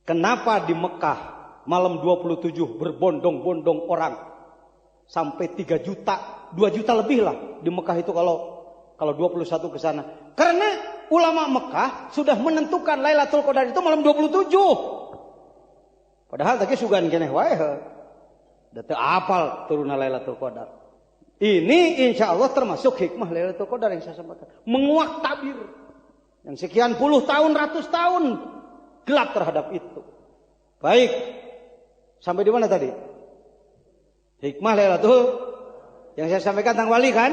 Kenapa di Mekah malam 27 berbondong-bondong orang sampai 3 juta, 2 juta lebih lah di Mekah itu kalau 21 ke sana. Karena ulama Mekah sudah menentukan Lailatul Qadar itu malam 27. Padahal tadi sugan keneh wae. Da teu apal turunna Lailatul Qadar. Ini insya Allah termasuk hikmah Lailatul Qadar yang saya sampaikan. Menguak tabir yang sekian puluh tahun, ratus tahun gelap terhadap itu. Baik. Sampai di mana tadi? Hikmah Lailatul yang saya sampaikan tentang wali kan?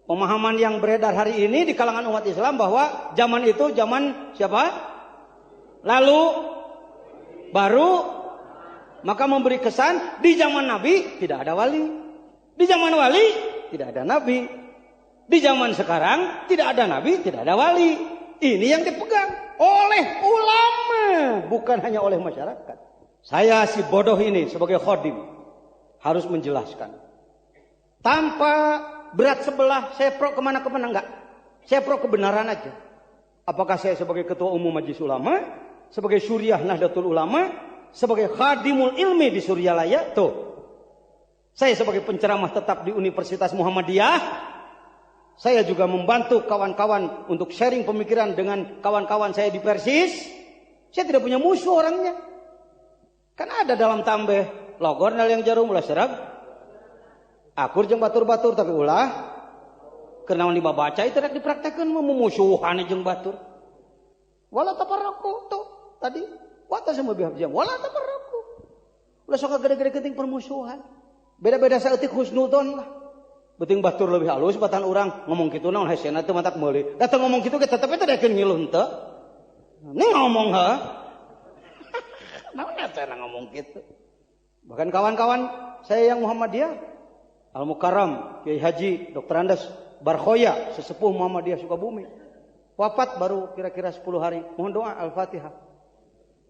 Pemahaman yang beredar hari ini di kalangan umat Islam bahwa zaman itu zaman siapa? Lalu baru, maka memberi kesan di zaman Nabi tidak ada wali. Di zaman wali tidak ada Nabi. Di zaman sekarang tidak ada Nabi, tidak ada wali. Ini yang dipegang oleh ulama, bukan hanya oleh masyarakat. Saya si bodoh ini sebagai khodim harus menjelaskan. Tanpa berat sebelah, saya pro kemana-kemana enggak. Saya pro kebenaran aja. Apakah saya sebagai ketua umum Majelis Ulama, sebagai Syuriah Nahdlatul Ulama, sebagai khadimul ilmi di Suryalaya, tuh. Saya sebagai penceramah tetap di Universitas Muhammadiyah. Saya juga membantu kawan-kawan untuk sharing pemikiran dengan kawan-kawan saya di Persis. Saya tidak punya musuh orangnya. Kan ada dalam tambeh logor nal yang jarum ulah serag. Akur jeung batur-batur tapi ulah kenaon dibaca itu rek dipraktekkeun memusuhan jeung batur. Wala taparraqu tuh tadi. Wa tasamu bihajam wala taparraqu. Ulah sok gede-gede geuting permusuhan. Beda-beda saeutik husnudzon lah. Beuting batur leuwih halus batan urang ngomong kitu naon hesena teu matak meuli. Da teu ngomong kitu ge tetep teh daekeun ngiluh henteu. Nih ngomong heuh. Naon eta ngomong kitu. Bahkan kawan-kawan saya yang Muhammadiyah Al-Mukarram Kiai Haji Dr. Andes Barkhoya sesepuh Muhammadiyah Sukabumi. Wafat baru kira-kira 10 hari. Mohon doa Al-Fatihah.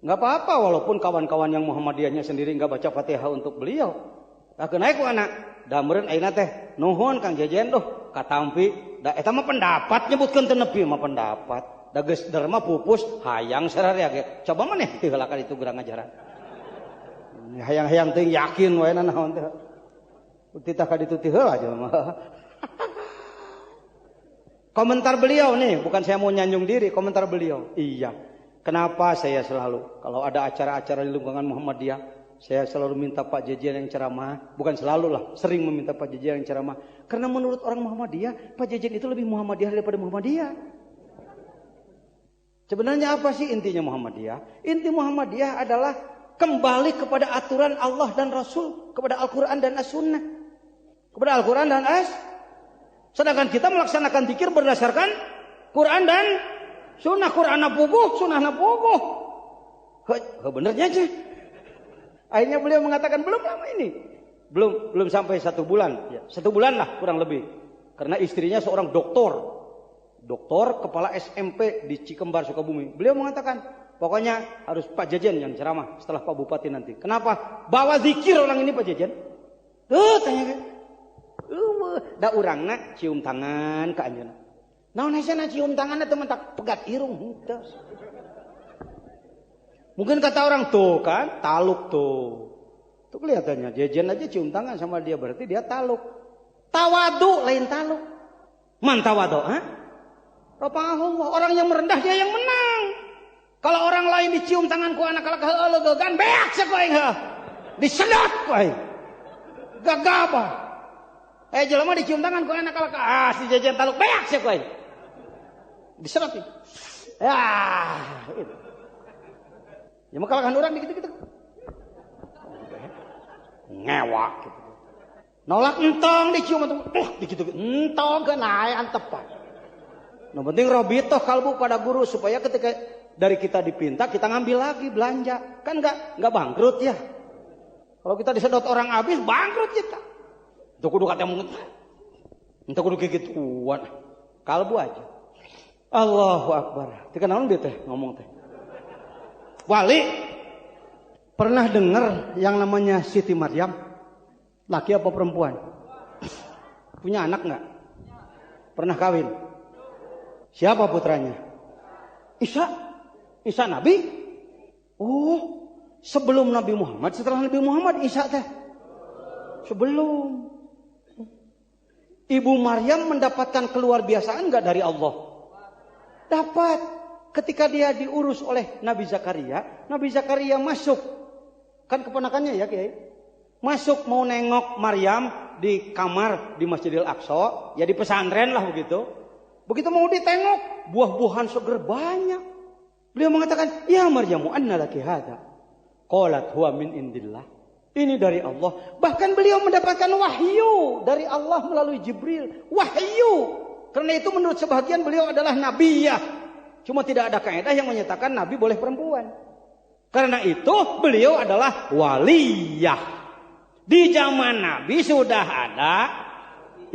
Enggak apa-apa walaupun kawan-kawan yang Muhammadiyahnya sendiri enggak baca Fatihah untuk beliau. Tah naik ku anak da meureun ayeuna teh nuhun Kang Jejen doh katampi da eta mah pendapat nyebutkeun teu nepi mah pendapat da geus derma pupus hayang sararea ge coba maneh teu heula ka ditu gerang ajaran hayang-hayang teh yakin wae naon teh titah ka ditu teu heula aja mah komentar beliau nih bukan saya mau nyanjung diri komentar beliau iya kenapa saya selalu kalau ada acara-acara di lingkungan Muhammadiyah saya selalu minta Pak Jejen yang ceramah. Bukan selalu lah, sering meminta Pak Jejen yang ceramah. Karena menurut orang Muhammadiyah, Pak Jejen itu lebih Muhammadiyah daripada Muhammadiyah. Sebenarnya apa sih intinya Muhammadiyah? Inti Muhammadiyah adalah kembali kepada aturan Allah dan Rasul. Kepada Al-Quran dan As-Sunnah. Kepada Al-Quran dan Sedangkan kita melaksanakan zikir berdasarkan Quran dan Sunnah. Quran napuguh, Sunnah napuguh. Benernya aja. Akhirnya beliau mengatakan belum lama ini, belum sampai 1 bulan, ya, 1 bulan lah kurang lebih, karena istrinya seorang doktor kepala SMP di Cikembar Sukabumi. Beliau mengatakan pokoknya harus Pak Jejen yang ceramah setelah Pak Bupati nanti. Kenapa? Bawa zikir orang ini Pak Jejen. Tanya kan, da urangna cium tangan ke anjeunna. Naon hesena cium tanganna teu mentak pegat irung henteu. Mungkin kata orang tuh kan, taluk tuh. Tuh kelihatannya, Jejen aja cium tangan sama dia, berarti dia taluk. Tawadu lain taluk. Man tawadu, ha? Rapahullah, orang yang merendah dia yang menang. Kalau orang lain dicium tangan ku anak kalak heueuh legegan, beak sakoeng heuh. Disedot ku aing. Gagabah. Jelema dicium tangan ku anak kalak si Jejen taluk beak sakoeng. Disedot. Ya, itu. Ya maka kan orang dikit-dikit ngewak gitu. Nolak entong dicium atau dikit-dikit entong ke naik tepat. Nah penting robitoh kalbu pada guru supaya ketika dari kita dipinta kita ngambil lagi belanja kan nggak bangkrut ya. Kalau kita disedot orang habis bangkrut kita. Itu kudu kata mungkin. Itu kudu kayak gituan. Kalbu aja. Allahu Akbar. Tika naon dia teh ngomong teh. Wali pernah dengar yang namanya Siti Maryam? Laki apa perempuan? Punya anak enggak? Pernah kawin? Siapa putranya? Isa. Isa Nabi? Oh, sebelum Nabi Muhammad, setelah Nabi Muhammad Isa teh? Sebelum. Ibu Maryam mendapatkan keluar biasaan enggak dari Allah? Dapat. Ketika dia diurus oleh Nabi Zakaria masuk. Kan keponakannya ya, Kiai. Masuk mau nengok Maryam di kamar di Masjidil Aqsa, ya di pesantren lah begitu. Begitu mau ditengok, buah-buahan seger banyak. Beliau mengatakan, "Ya Maryamu, anna laki hadza?" Qalat huwa min indillah. Ini dari Allah. Bahkan beliau mendapatkan wahyu dari Allah melalui Jibril. Wahyu. Karena itu menurut sebagian beliau adalah nabiyah. Cuma tidak ada kaidah yang menyatakan nabi boleh perempuan. Karena itu beliau adalah waliyah. Di zaman Nabi sudah ada.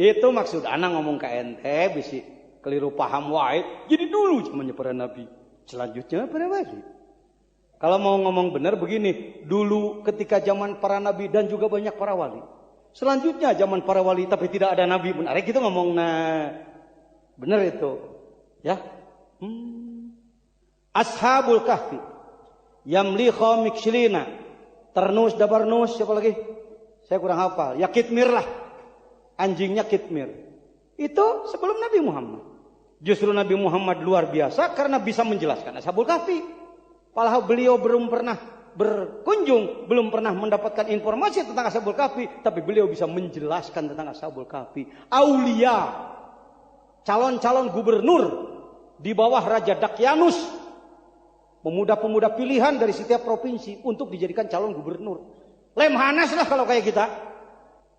Itu maksud anak ngomong ke ente bisi keliru paham wae. Jadi dulu zamannya para nabi. Selanjutnya para wali. Kalau mau ngomong benar begini, dulu ketika zaman para nabi dan juga banyak para wali. Selanjutnya zaman para wali tapi tidak ada nabi. Benar kita ngomong benar itu. Ya. Ashabul Kahfi. Yamlikha mikshilina. Ternus dabarnus siapa lagi? Saya kurang hafal. Ya Kitmir lah. Anjingnya Kitmir. Itu sebelum Nabi Muhammad. Justru Nabi Muhammad luar biasa karena bisa menjelaskan Ashabul Kahfi. Padahal beliau belum pernah berkunjung, belum pernah mendapatkan informasi tentang Ashabul Kahfi, tapi beliau bisa menjelaskan tentang Ashabul Kahfi. Aulia, calon-calon gubernur di bawah Raja Dakyanus, pemuda-pemuda pilihan dari setiap provinsi untuk dijadikan calon gubernur. Lemhanas lah kalau kayak kita.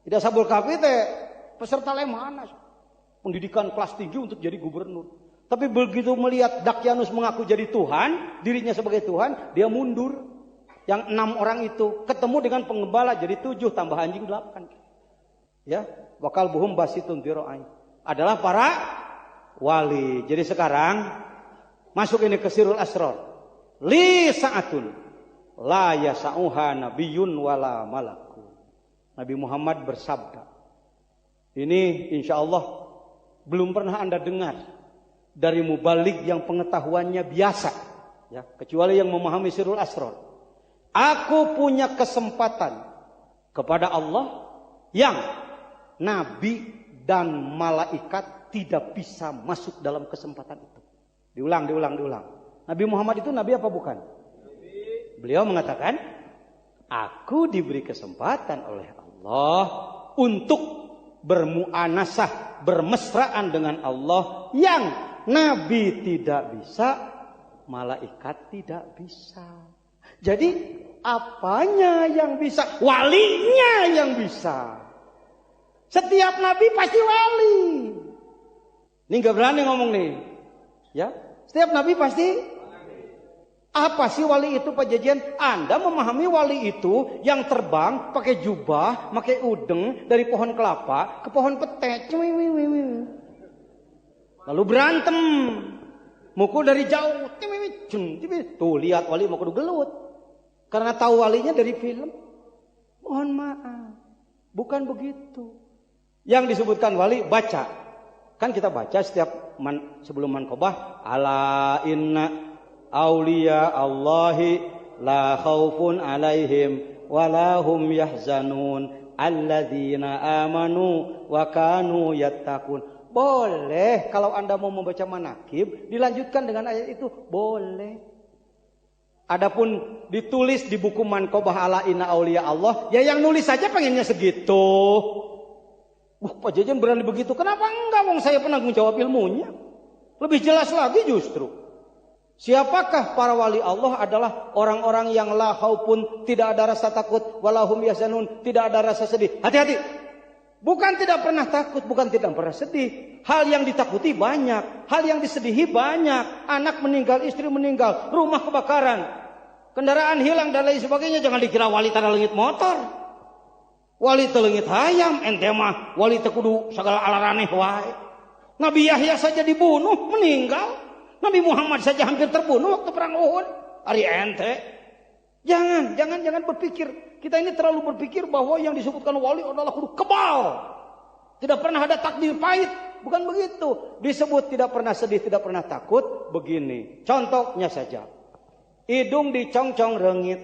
Tidak Ashabul Kahfi teh peserta Lemhanas. Pendidikan kelas tinggi untuk jadi gubernur. Tapi begitu melihat Dakyanus mengaku jadi Tuhan, dirinya sebagai Tuhan, dia mundur. Yang 6 orang itu ketemu dengan pengembala jadi 7 tambah anjing 8. Ya, wakal buhum basitun biro'ain. Adalah para wali. Jadi sekarang masuk ini ke Sirul Asrar. Li sa'atun la yasa'uha nabiyyun wala malakun. Nabi Muhammad bersabda. Ini insya Allah belum pernah Anda dengar dari mubalik yang pengetahuannya biasa, ya, kecuali yang memahami Sirul Asrar. Aku punya kesempatan kepada Allah yang nabi dan malaikat tidak bisa masuk dalam kesempatan itu. Diulang. Nabi Muhammad itu nabi apa bukan? Beliau mengatakan, aku diberi kesempatan oleh Allah untuk bermuanasah, bermesraan dengan Allah yang nabi tidak bisa, malaikat tidak bisa. Jadi apanya yang bisa? Walinya yang bisa. Setiap nabi pasti wali. Ini gak berani ngomong nih. Ya, setiap nabi pasti. Apa sih wali itu Pak Jajan? Anda memahami wali itu yang terbang pakai jubah, pakai udeng dari pohon kelapa ke pohon pete. Lalu berantem. Mukul dari jauh. Tuh lihat wali mau kudu gelut. Karena tahu walinya dari film. Mohon maaf. Bukan begitu. Yang disebutkan wali baca. Kan kita baca setiap sebelum manqobah. Ala inna auliya Allahi la khaufun alaihim walahum yahzanun alladzina amanu wa kanu yattaqun. Boleh kalau Anda mau membaca manaqib dilanjutkan dengan ayat itu, boleh. Adapun ditulis di buku manqobah ala inna auliya Allah, ya yang nulis saja pengennya segitu. Pak Jajan berani begitu, kenapa enggak? Wong saya penanggung jawab ilmunya. Lebih jelas lagi justru. Siapakah para wali Allah? Adalah orang-orang yang la khaufun, tidak ada rasa takut, walahum yahzanun, tidak ada rasa sedih. Hati-hati. Bukan tidak pernah takut, bukan tidak pernah sedih. Hal yang ditakuti banyak, hal yang disedihi banyak. Anak meninggal, istri meninggal, rumah kebakaran, kendaraan hilang dan lain sebagainya. Jangan dikira wali tanah langit motor. Wali telengit hayam, ente mah wali tekudu segala alaraneh wae. Nabi Yahya saja dibunuh, meninggal. Nabi Muhammad saja hampir terbunuh waktu perang Uhud. Ari ente. Jangan berpikir. Kita ini terlalu berpikir bahwa yang disebutkan wali adalah kudu kebal. Tidak pernah ada takdir pahit. Bukan begitu. Disebut tidak pernah sedih, tidak pernah takut. Begini. Contohnya saja. hidung dicongcong reungit,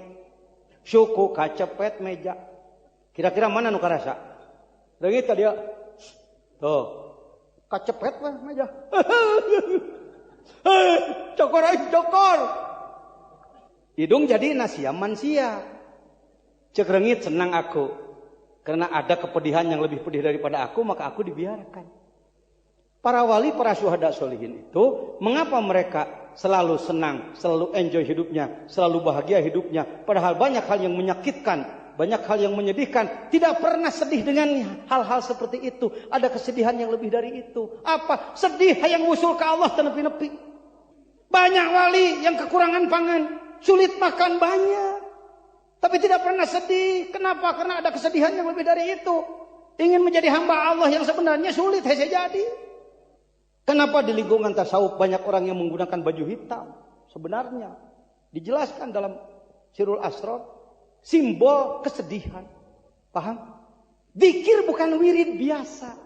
suku kacepet meja. Kira-kira mana nu karasa? Reungit ka dia. Tuh. Kacepet mah meja. Cokor. Hidung jadi nasiam mansia. Cek reungit senang aku. Karena ada kepedihan yang lebih pedih daripada aku, maka aku dibiarkan. Para wali, para syuhada solihin itu, mengapa mereka selalu senang, selalu enjoy hidupnya, selalu bahagia hidupnya. Padahal banyak hal yang menyakitkan, banyak hal yang menyedihkan. Tidak pernah sedih dengan hal-hal seperti itu. Ada kesedihan yang lebih dari itu. Apa? Sedih yang usul ke Allah tenepi-nepi. Banyak wali yang kekurangan pangan, sulit makan banyak. Tapi tidak pernah sedih. Kenapa? Karena ada kesedihan yang lebih dari itu. Ingin menjadi hamba Allah yang sebenarnya sulit hanya jadi. Kenapa di lingkungan tasawuf banyak orang yang menggunakan baju hitam? Sebenarnya dijelaskan dalam Sirul Asrar, simbol kesedihan. Paham? Zikir bukan wirid biasa.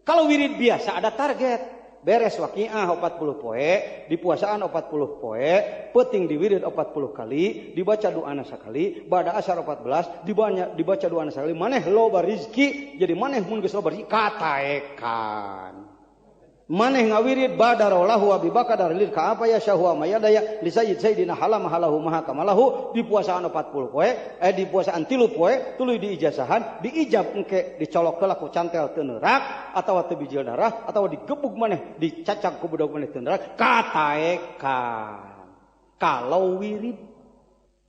Kalau wirid biasa ada target. Beres waqiah 40 poe, di puasaan 40 poe, penting di wirid 40 kali, dibaca doana sekali, ba'da asyar 14, dibaca doana sekali, maneh loba rizki, jadi maneh mun geus loba rizki kataekan. Maneh ngawirid badaro lahu wa bibakadar lil ka apa ya syahwa mayadaya li sayyid sayyidina halam halahu maha kamalahu di puasaan 40 poe di puasaan 3 poe tuluy di ijazahan diijab engke dicolok heula ku cantel teu neurak atawa teu bijil darah atawa digebug maneh dicacak ku budak maneh teu neurak kataekan. Kalau wirid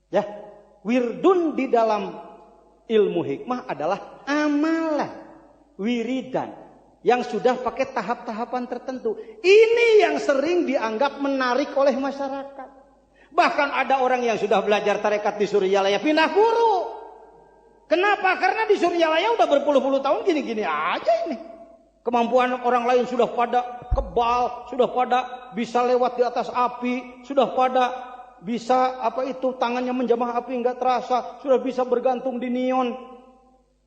ya, wirdun di dalam ilmu hikmah adalah amalan wiridan yang sudah pakai tahap-tahapan tertentu. Ini yang sering dianggap menarik oleh masyarakat. Bahkan ada orang yang sudah belajar tarekat di Suryalaya pindah guru. Kenapa? Karena di Suryalaya udah berpuluh-puluh tahun gini-gini aja ini. Kemampuan orang lain sudah pada kebal, sudah pada bisa lewat di atas api, sudah pada bisa tangannya menjamah api enggak terasa, sudah bisa bergantung di neon.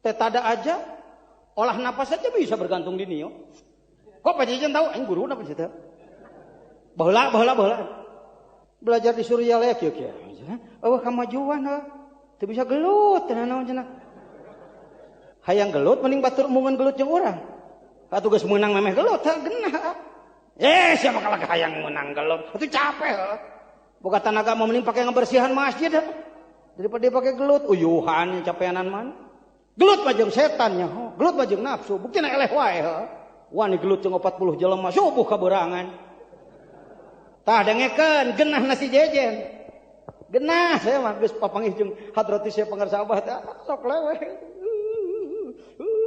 Tetada aja olah napas saja bisa bergantung di nio. Kok Pak Jajan tahu? Aing guru apa cerita? Baheula. Belajar di Suryalaya kieu-kieu. Eueuh kamajuan teu bisa gelut naon cenah. Hayang gelut mending batur mungun gelut jeung urang. Atuh geus meunang memeh gelut genah. Siapa kalah hayang meunang gelut? Itu capek. Boga tenaga mah mending pake ngabersihan masjid daripada pakai gelut. Uyuhan capeanan man. Gelut mah jeung setannya, gelut mah jeung nafsu. Buktina eleh wae. Wani gelut jeung 40 jelema subuh kaberangan. Tah dengekeun genah nasi jejen. Genah saya mah geus papanggih jeung hadrati saya pangarsa Abah teh sok leweh.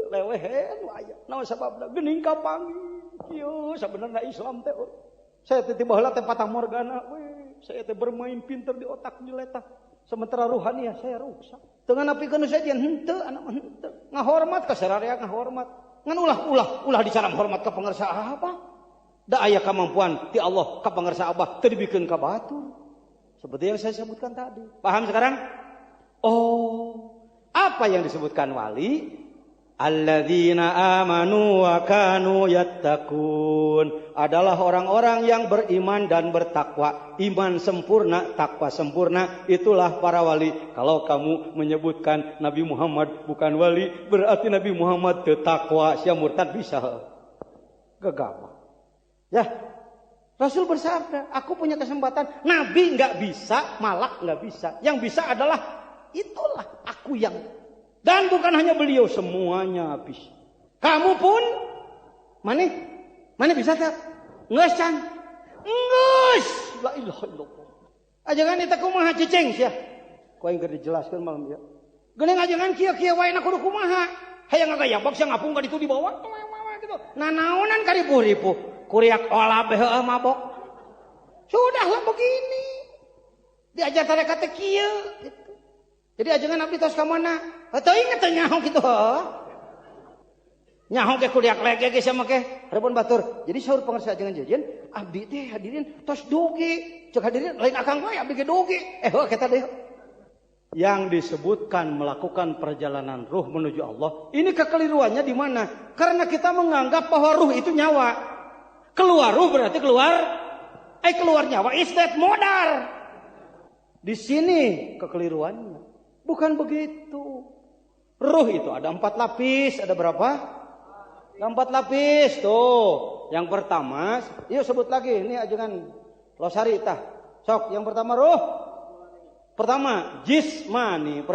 Lewehan aya. Naon sababna? Geuning kapanggih. Kieu sabenerna Islam teh. Saya teh baheula teh patah morgana we. Saya teh bermain pinter di otak nyeleta. Sementara ruhani saya rusak. Tengah napikeun sajian henteu anak mah henteu. Ngahormat ka sararea ngahormat. Ngan ulah dicaram hormat ka pangarsa apa? Da aya kemampuan ti Allah ka pangarsa Abah teu dibikeun ka batur. Seperti yang saya sebutkan tadi. Paham sekarang? Oh, apa yang disebutkan wali? Alladzina amanu wa kanu yattaqun adalah orang-orang yang beriman dan bertakwa. Iman sempurna, takwa sempurna, itulah para wali. Kalau kamu menyebutkan Nabi Muhammad bukan wali, berarti Nabi Muhammad teu takwa, sia murtad bisa. Gegabah. Ya. Rasul bersabda, aku punya kesempatan, Nabi enggak bisa, malak enggak bisa. Yang bisa adalah itulah aku yang. Dan bukan hanya beliau, semuanya habis. Kamu pun, mana bisa tak? Nges can? Nges! La ilaha illallah. Ajangan itu kumaha cicing sia. Kau yang dijelaskan malam dia. Gening ajangan kia wae na kudu kumaha. Hayang ngagayabak sia ngapung ka ditu di bawah. Gitu. Nah naonan ka ripuh-ripuh. Kuriak olah heueuh mabok. Sudahlah begini. Diajar tarekat teh kieu gitu. Jadi ajangan abdi tos ka mana? Teu inget teh nyaho kitu heuh. Nyaho ge kuliak lege ge sama ke hareupeun batur. Jadi saur pangarsa ajangan jajan, abdi teh hadirin tos doge. Cek hadirin lain akang wae abdi ge doge. Heuh kita deh. Yang disebutkan melakukan perjalanan ruh menuju Allah, ini kekeliruannya di mana? Karena kita menganggap bahwa ruh itu nyawa. Keluar ruh berarti keluar nyawa, is that modar. Di sini kekeliruannya. Bukan begitu. Ruh itu ada 4 lapis. Ada berapa? 4 lapis. Tuh. Yang pertama. Yuk sebut lagi. Ini ajangan losari tah. Sok. Yang pertama ruh. Pertama jismani.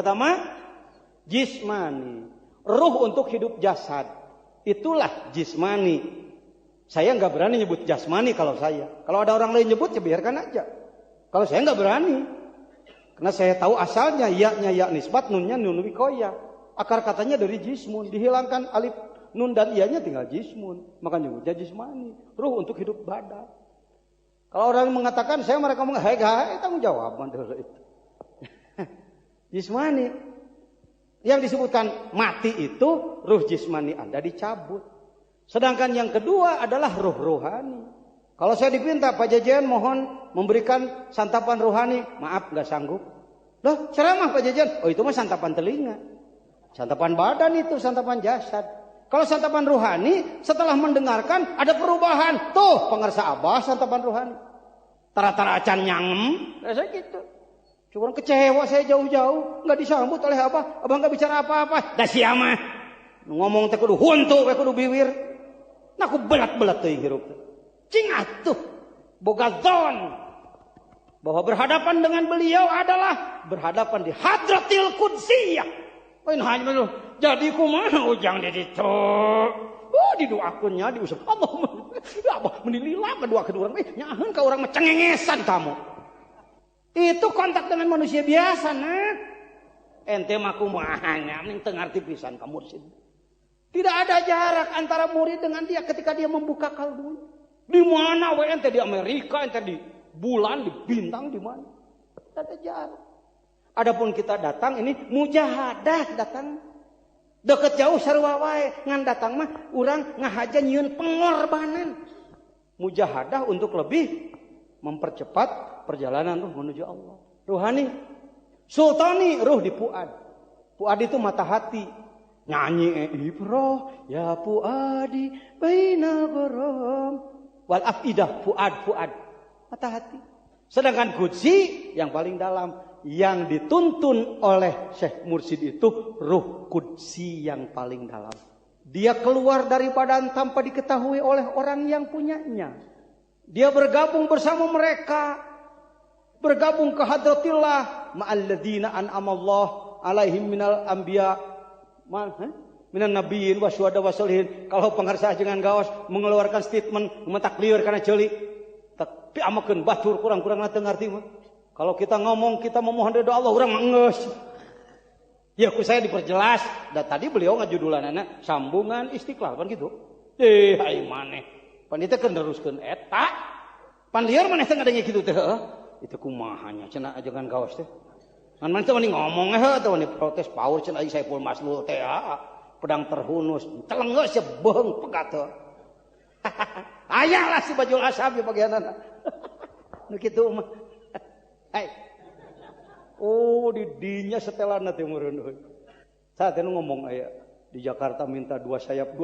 Jismani. Ruh untuk hidup jasad. Itulah jismani. Saya nggak berani nyebut jasmani kalau saya. Kalau ada orang lain nyebut ya biarkan aja. Kalau saya nggak berani. Karena saya tahu asalnya ya-nya ya nisbat, nunnya nun wikoya. Akar katanya dari jismun. Dihilangkan alif nun dan iya-nya tinggal jismun. Makanya nyebutnya jismani. Ruh untuk hidup badan. Kalau orang mengatakan saya mereka ngomong hai tanggung jawab mandor itu. Jismani. Yang disebutkan mati itu ruh jismani Anda dicabut. Sedangkan yang kedua adalah ruh rohani. Kalau saya dipinta Pak Jajan mohon memberikan santapan rohani, maaf nggak sanggup. Loh ceramah Pak Jajan, oh itu mah santapan telinga, santapan badan itu santapan jasad. Kalau santapan rohani setelah mendengarkan ada perubahan, tuh pengersa abah santapan rohani. Tara-tara acan nyangem, saya gitu. Cuma kecewa saya jauh-jauh, nggak disambut oleh abah nggak bicara apa-apa. Dah siapa ngomong teh kudu huntu, kudu biwir. Nah aku belat-belat tuh hirup. Cing atuh boga zon bahwa berhadapan dengan beliau adalah berhadapan di hadratil qudsiyah. Poin hanya lu jadi kumaha ujang di ditu. Oh didoakeunnya diusap Allah menilila kedua orang nyaheun ka urang mah cengengesan kamu. Itu kontak dengan manusia biasa nak. Ente mah kumaha nya ning teu ngarti pisan ka mursyid. Tidak ada jarak antara murid dengan dia ketika dia membuka kalbu. Di mana we ente di Amerika, ente di bulan, di bintang, di mana? Tidak ada jarak. Adapun kita datang ini mujahadah datang. Deket jauh sarua wae ngan datang mah urang ngahaja nyieun pengorbanan. Mujahadah untuk lebih mempercepat perjalanan ruh menuju Allah. Ruhani, sultani ruh di fuad. Fuad itu mata hati. Nyanyi ibroh ya fuadi baina gorom wal afidah fuad mata hati. Sedangkan qudsi yang paling dalam yang dituntun oleh Syekh Mursyid itu ruh qudsi yang paling dalam. Dia keluar dari badan tanpa diketahui oleh orang yang punyanya. Dia bergabung bersama mereka, bergabung ke hadratillah ma'alladzina an'amallah alaihim minal anbiya minan nabiyyin wa syuhada wa sholihin. Kalau pengarsa jangan gawas mengeluarkan statement mentaklir karena ceuli tapi amakeun batur kurang-kurang teu ngarti mah. Kalau kita ngomong kita memohon ridho Allah urang mah geus. Ya ku saya diperjelas. Dan tadi beliau ngajudulanana sambungan istiqlal kan gitu. Ai maneh. Pan ieu teh keneruskeun eta. Pan lieur maneh teh ngadenge kitu teh heuh. Itu kumaha nya cenah jangan gawas teh. Kan maneh wani ngomong teh wani protes paur cenah Saiful Maslul teh pedang terhunus celenggeus ya beung pegat teh. Aya lah si Bajul Asab ya bagianana. Nu kitu mah. Hai. Oh di dinya setelanna teh meureun euy. Saat teh ngomong aya di Jakarta minta dua sayap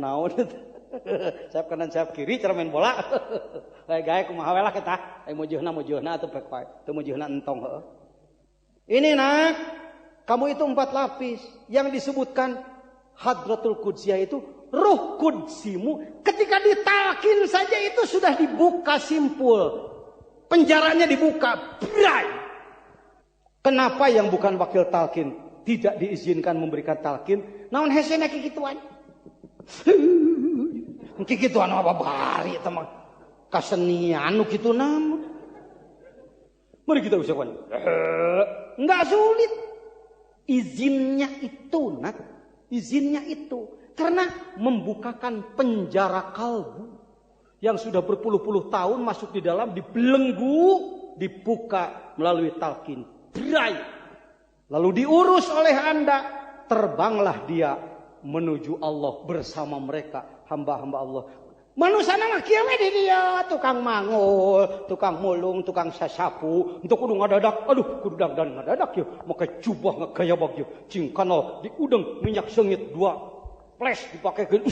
naon. Sayap kanan sayap kiri cara main bola. Kayak gawe kumaha we lah kita. Ai mujeuhna atuh pek pae. Teu mujeuhna entong heuh. Ini nak, kamu itu 4 lapis. Yang disebutkan hadratul qudsiyah itu ruh qudsimu. Ketika ditalkin saja itu sudah dibuka simpul. Penjaranya dibuka. Bray. Kenapa yang bukan wakil talkin tidak diizinkan memberikan talkin? Naon hesena kikituan? Kikituan apa bari teman? Kasenian nu kitu namun. Mari kita usahakan. Enggak sulit. Izinnya itu, nak. Izinnya itu. Karena membukakan penjara kalbu. Yang sudah berpuluh-puluh tahun masuk di dalam, dibelenggu, dibuka melalui talqin. Berai. Lalu diurus oleh Anda. Terbanglah dia menuju Allah bersama mereka. Hamba-hamba Allah. Manusia mah kieu di dia tukang mangul, tukang mulung, tukang sasapu, untuk kudu ngadadak. Aduh, kudu dagdan ngadadak ya. Make jubah ngagaya bagja. Cing kana di udeng minyak sengit 2 flash dipakekeun.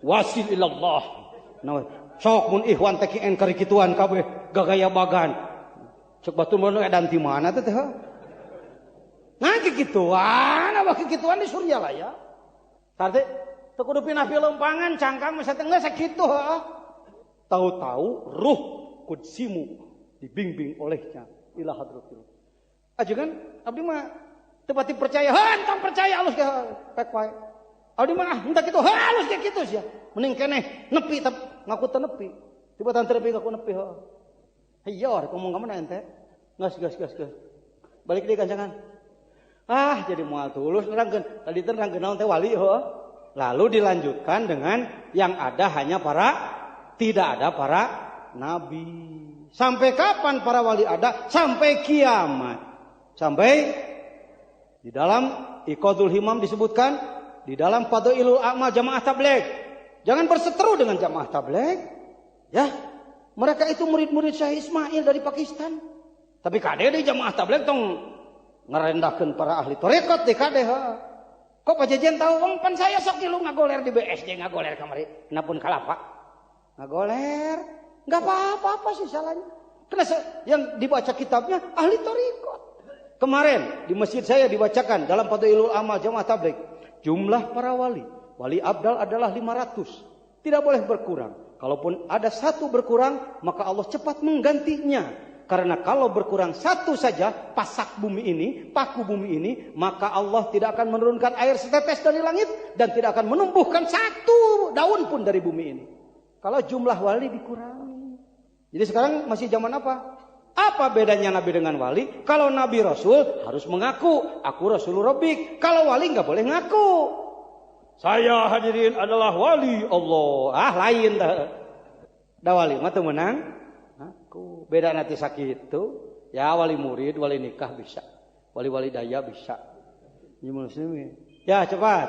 Wasil ilallah. Nah, sok mun ikhwan teh engker kituan kabeh gagaya bagan. Cek batur mana edan di mana teh? Nah kikituan, apa kikituan di Surya lah ya. Tadi teu kudu pindah pilompangan cangkang masa tengah sakitu heuh. Tahu-tahu ruh kudsimu dibimbing olehnya ila hadratil. Ajengan abdi mah teu pati percaya, hentong percaya alus ge pek wae. Abdi mah henteu kitu, halus ge kitu sia. Mending keneh nepi ngaku teu nepi. Tiba teu nepi ngaku nepi heuh. Hayor ngomong ka mana ente? Gas. Balik deui kancangan. Jadi moal tulus nerangkeun. Tadi teh nerangkeun naon teh wali heuh. Lalu dilanjutkan dengan yang ada hanya tidak ada para nabi. Sampai kapan para wali ada? Sampai kiamat. Sampai di dalam Iqadul Himam disebutkan, di dalam Fadhailul A'mal Jamaah Tabligh. Jangan berseteru dengan Jamaah Tabligh. Ya. Mereka itu murid-murid Syekh Ismail dari Pakistan. Tapi kade di Jamaah Tabligh tong ngerendahkeun para ahli tarekat di kade heuh. Kok pajajian tahu wong pan saya sok ilu ngagoler di BSD ngagoler kamari. Napun kalapa. Ngagoler. Enggak apa-apa sih salahnya. Karena yang dibaca kitabnya ahli tarekat. Kemarin di masjid saya dibacakan dalam Fadhailul Amal Jamaah Tabligh. Jumlah para wali abdal adalah 500. Tidak boleh berkurang. Kalaupun ada satu berkurang, maka Allah cepat menggantinya. Karena kalau berkurang satu saja pasak bumi ini, paku bumi ini, maka Allah tidak akan menurunkan air setetes dari langit dan tidak akan menumbuhkan satu daun pun dari bumi ini. Kalau jumlah wali dikurangi. Jadi sekarang masih zaman apa? Apa bedanya nabi dengan wali? Kalau nabi rasul harus mengaku, aku rasul rabbik. Kalau wali nggak boleh ngaku. Saya hadirin adalah wali Allah. Lain dah. Da wali mah teu menang. Aku beda nanti sakit itu ya wali murid wali nikah bisa wali daya bisa ya cepat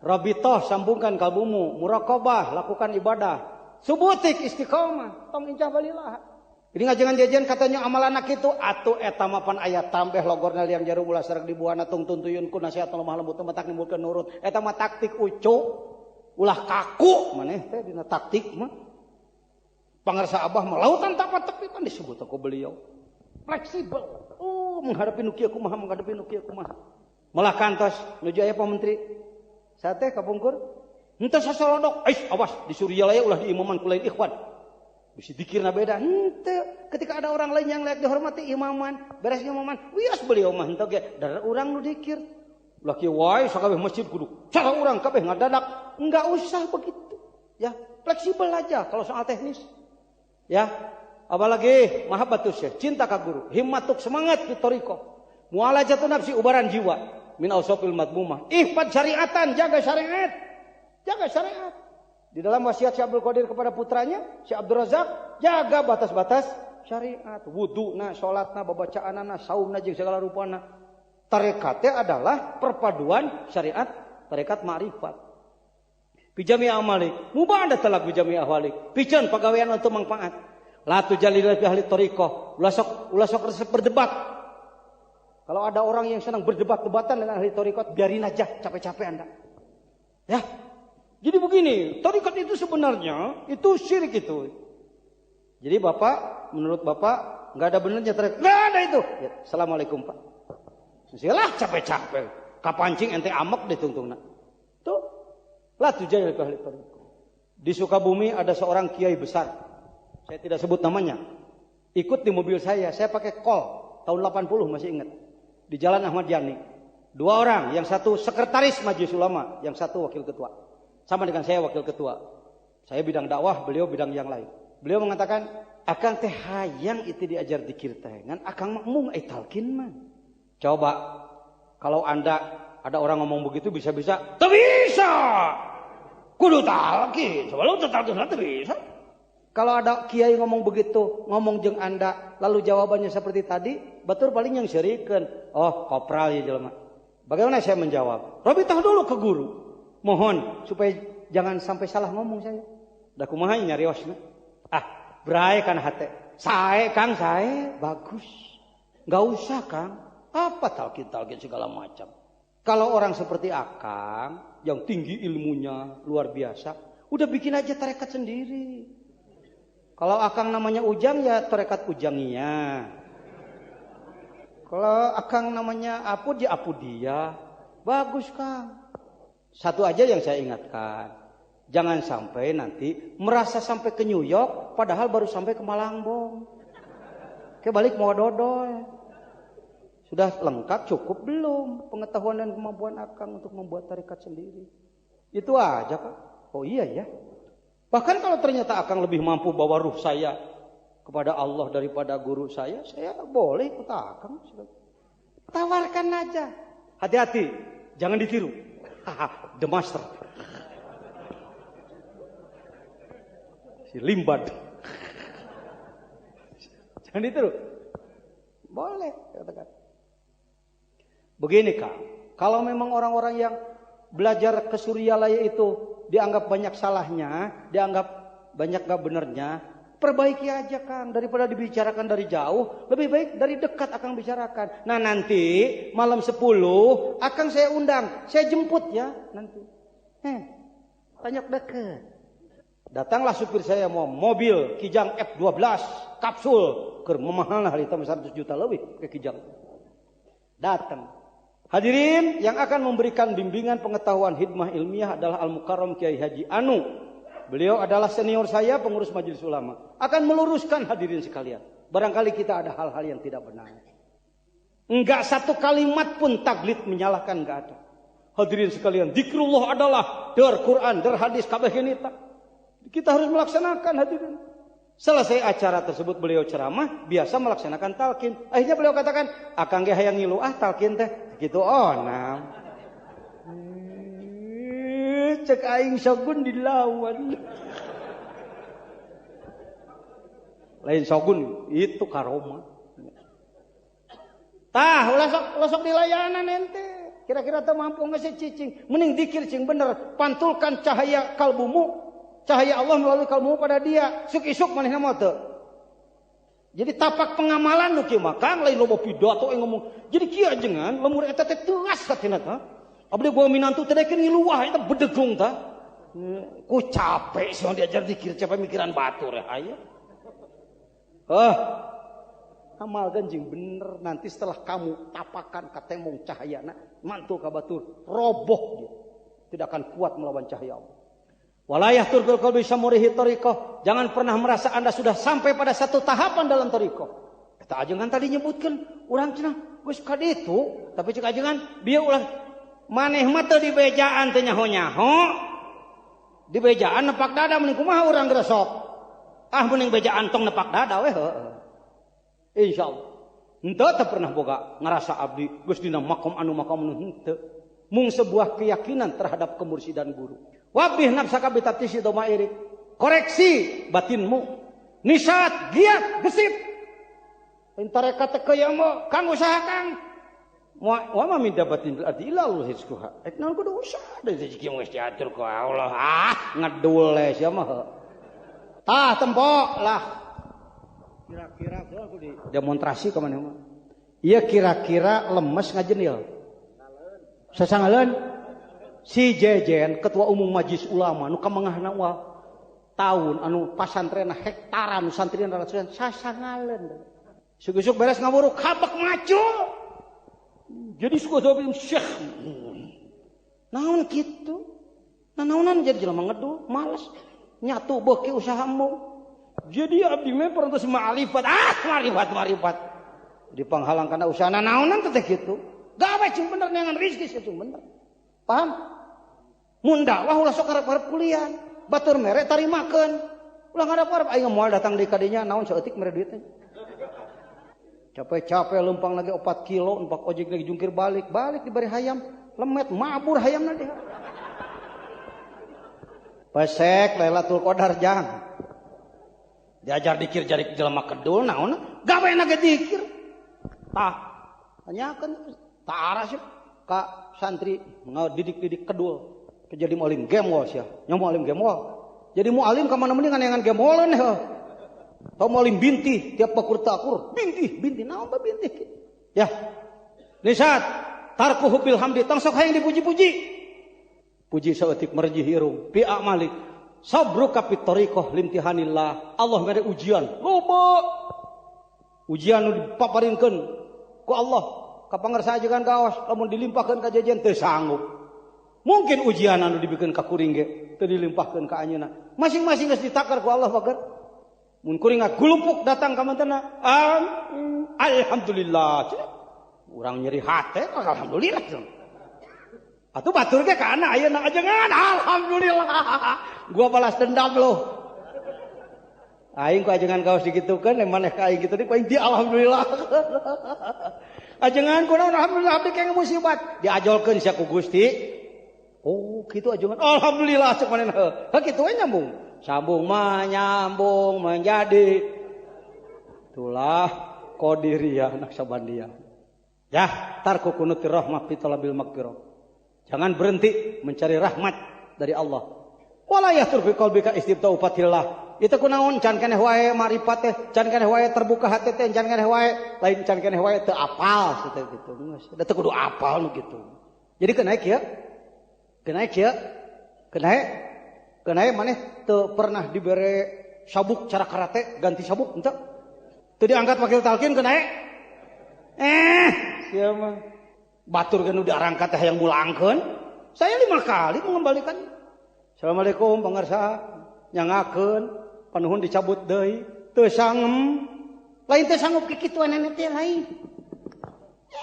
rabitoh sambungkan kalbumu muraqabah lakukan ibadah subutik istiqomah tong incah balilah ini ngajengan jajan katanya amal anak itu atuh eta mapan aya tambeh logorna liang jarum ulah sareng dibuana tung tuntuyunku nasihat lemah lembut matak nimbulkeun nurut eta mah taktik ucu ulah kaku maneh teh dina taktik mah. Pangarsa abah melautan tanpa tepi kan disebut aku beliau. Fleksibel. Menghadapi nukia kumaha, menghadapi nukia kumaha. Malah kantos nuju aya Pak Menteri. Sate kapungkur. Henteu sasolodok. Awas di Suryalaya ulah diimaman ku lain ikhwan. Bisi dikirna beda. Henteu. Ketika ada orang lain yang layak dihormati imaman, beres imaman, wios beliau mah henteu ge darah urang nu dikir. Ulah kieu wae sakabeh masjid kudu cara urang kabeh ngadadak. Enggak usah begitu. Ya, fleksibel aja kalau soal teknis. Ya, apalagi mahabbatus syekh, cinta ka guru, himmatuk semangat di thariqah. Mualajatun nafsi ubaran jiwa, min ausafil madmumah. Ihfad syariatan, jaga syariat. Jaga syariat. Di dalam wasiat Syekh Abdul Qadir kepada putranya, Syekh Abdul Razak, jaga batas-batas syariat. Wuduna, salatna, babacaanana, saumna jeung segala rupana. Tarekatnya adalah perpaduan syariat, tarekat ma'rifat. Bijami amalik, mubah anda telak bijami ahwalik. Pican pegawaian untuk manfaat. Latu jalil fi ahli tariqah. Ulah sok resep berdebat. Kalau ada orang yang senang berdebat-debatan dengan ahli tariqah, biarin aja capek-capek Anda. Ya. Jadi begini, tariqah itu sebenarnya itu syirik itu. Jadi Bapak, menurut Bapak enggak ada benernya tariqah. Enggak ada itu. Ya, Assalamualaikum Pak. Silah capek-capek. Kapancing ente amek ditungtungna. Tuh. La tujadil fi ahli tariqah. Di Sukabumi ada seorang kiai besar. Saya tidak sebut namanya. Ikut di mobil saya pakai kol tahun 80 masih ingat. Di Jalan Ahmad Yani. 2 orang, yang satu sekretaris Majelis Ulama, yang satu wakil ketua. Sama dengan saya wakil ketua. Saya bidang dakwah, beliau bidang yang lain. Beliau mengatakan, "Akang teh hayang itu diajar dikir teh, ngan akang mung talkin mah." Coba kalau Anda ada orang ngomong begitu bisa-bisa, "Teu bisa." Kudu talqin. Coba lu talqin teu bisa. Kalau ada kiai ngomong begitu, ngomong jeung Anda, lalu jawabannya seperti tadi, batur paling yang syirikeun. Oh, kopral ya jelema. Bagaimana saya menjawab? Rabitah dulu ke guru. Mohon supaya jangan sampai salah ngomong saya. Da kumaha nyariosna? Brai kan hate. Sae Kang, sae bagus. Enggak usah Kang. Apa talqin-talqin segala macam. Kalau orang seperti Akang yang tinggi ilmunya luar biasa, udah bikin aja tarekat sendiri. Kalau Akang namanya Ujang ya tarekat Ujangiyah. Kalau akang namanya Apud ya Apud dia. Bagus Kang. Satu aja yang saya ingatkan. Jangan sampai nanti merasa sampai ke New York padahal baru sampai ke Malangbong. Balik mau dodol. Sudah lengkap cukup belum pengetahuan dan kemampuan akang untuk membuat tarekat sendiri. Itu aja Kak. Oh iya ya. Bahkan kalau ternyata akang lebih mampu bawa ruh saya kepada Allah daripada guru saya boleh ikut akang. Tawarkan aja. Hati-hati, jangan ditiru. The Master. Si Limbad. Jangan ditiru. Boleh, katakan. Begini Kak, kalau memang orang-orang yang belajar ke Suryalaya itu dianggap banyak salahnya, dianggap banyak gak benernya, perbaiki aja Kang, daripada dibicarakan dari jauh, lebih baik dari dekat Akang bicarakan. Nah nanti malam 10 Akang saya undang, saya jemput ya nanti. Banyak deket. Datanglah supir saya mau mobil Kijang F12 kapsul, keur memahal hari itu 100 juta lebih ke Kijang. Datang. Hadirin yang akan memberikan bimbingan pengetahuan hikmah ilmiah adalah Al-Mukarram Kiai Haji Anu. Beliau adalah senior saya, pengurus Majelis Ulama. Akan meluruskan hadirin sekalian. Barangkali kita ada hal-hal yang tidak benar. Enggak satu kalimat pun taklid menyalahkan, enggak ada. Hadirin sekalian, zikrullah adalah dar Quran, dar hadis, kabeh kita. Kita harus melaksanakan hadirin. Selesai acara tersebut beliau ceramah, biasa melaksanakan talqin. Akhirnya beliau katakan, akang ge hayang ngilu talqin teh. Gitu cek aing Shogun dilawan. Lain Shogun itu karoma. Tah losok dilayanan ente. Kira-kira teu mampu ngasih cicing. Mending dikir cing bener. Pantulkan cahaya kalbumu, cahaya Allah melalui kalbumu pada dia. Suk-isuk manehna mah teu. Jadi tapak pengamalan nu kieu mah Kang lain loba pidato yang ngomong. Jadi kieu ajengan lemur eta teh teuas satina tah. Abdi gua minantu teh dekeun ngiluwah eta bedegung tah. Ku capek sih diajar dikir capek mikiran batur ya aya. Amalkan jeung bener nanti setelah kamu tapakan ka tembong cahayana mantul ka batur roboh dia. Tidak akan kuat melawan cahaya Allah. Walayah turkul qalbi samurihi tariqah. Jangan pernah merasa Anda sudah sampai pada satu tahapan dalam tariqah. Kita ajengan tadi nyebutkan urang cenah geus ka ditu, tapi cek ajengan bieu ulah maneh mah teu dibejaan teh nyaho-nyaho. Dibejaan nepak dada mending kumaha urang gresok. Mending bejaan tong nepak dada we heueuh. Insyaallah. Henteu teu pernah boga ngarasa abdi geus dina makom anu henteu. Mung sebuah keyakinan terhadap kemursidan guru. Wabih nafsaka bitatisi domairik. Koreksi batinmu. Nisat, giat, gesit. Tarekat teh kaya mah kang usaha kang. Wa ma min dabatin bil ardi illa Allah rizquha. Naon kudu usaha da rezeki geus diatur ku Allah. Ngedul we sia mah. Tah tempok lah. Kira-kira ku di demonstrasi ka maneh mah. Ieu kira-kira lemes ngajenil. Sasangaleun si Jejen ketua umum Majelis Ulama nu kamangahna tahun anu pasantren hektaran santri ratusan sasangaleun. Sugusuk beres ngawuru kabek macul. Jadi suka jawab Syekh. Naon kitu? Naonan jadi jelema ngedul, males. Nyatu beuki usahamu. Jadi abdi mah parantos ma'rifat. Ma'rifat. Dipanghalang kana usahana naonan teh kitu. Gawe cing bener neangan rezeki cing bener. Paham? Mun dakwah ulah sok harap-harap kuliah. Batur mere tarimakeun. Ulah ngarep-harap aing moal datang di kadinya naon saeutik mere duit teh. Capek-capek lempang lagi 4 kilo, empak ojek lagi jungkir balik dibari hayam, lemet mabur hayamna dia. Pesek Lailatul Qadar jang. Diajar dikir jadi jelema kedul naon? Gaweana ge dikir. Tah, tanyakeun tah arah sih ka santri ngadidik-didik kedul. Jadi mualim gemol sia. Nya mualim gemol. Jadi mualim ka mana mending ngan gemoleun heuh. Tau mualim binti tiap bakur takur. Binti naon ba binti? Ya. Nisat tarkuhu bil hamdi tang sok hayang dipuji-puji. Puji saeutik marji hirung fi amalik. Sabruka fit tariqah limtihanillah. Allah mere ujian. Loba. Ujian nu dipaparinkeun ku Allah ka pangarsa ajengan gaos lamun dilimpahkeun ka jajan teu sanggup. Mungkin ujian anu dibikeun ka kuring ge teu dilimpahkeun ka anjeunna. Masing-masing geus ditakar ku Allah bager. Mun kuring gulupuk datang ka mantenna, alhamdulillah. Urang nyeri hate, alhamdulillah. Atuh batur ge kana ayeuna ajengan alhamdulillah. Gua balas dendam loh. Aing ku ajengan kaos digitukeun maneh ka aing kitu deui aing alhamdulillah. Ajengan kunaon alhamdulillah abdi kenge musibat diajolkeun sia ku Gusti. Oh kitu ajengan alhamdulillah cek manehna heuh. Kitu we nyambung. Sambung menyambung menjadi itulah qadiriyah naksabandia. Ya, tarku kunutir rahmah fi talabil maghfirah. Jangan berhenti mencari rahmat dari Allah. Wala yahtur fi qalbika istibta'u fatillah. Itu kunaon can keneh wae marifat teh, can keneh wae terbuka hati teh, can keneh wae lain can keneh wae teu apal gitu. Da teu kudu apal nu gitu. Jadi kenaik ya. Kenaik maneh teu pernah dibere sabuk cara karate ganti sabuk henteu. Teu diangkat wakil talqin kenaik. Sia mah batur kan udah arangkat teh yang mulangkeun. Saya 5 kali mengembalikan. Assalamualaikum pangarsa nyangakeun panuhun dicabut deui teu sangem. Lain teh sanggup kikituan nenek teh lain.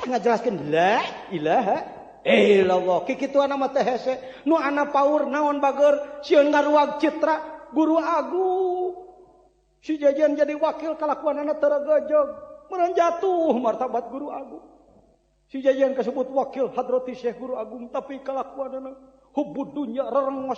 Ngajelaskeun la ilaha illallah kikituan mah teh hese nu ana paur naon bager sieun ngaruag citra guru agung. Si jajan jadi wakil kalakuanana teu gajog meureun jatuh martabat guru agung. Si jajan kasebut wakil hadrati Syekh Guru Agung tapi kalakuanana hubbud dunya rerengos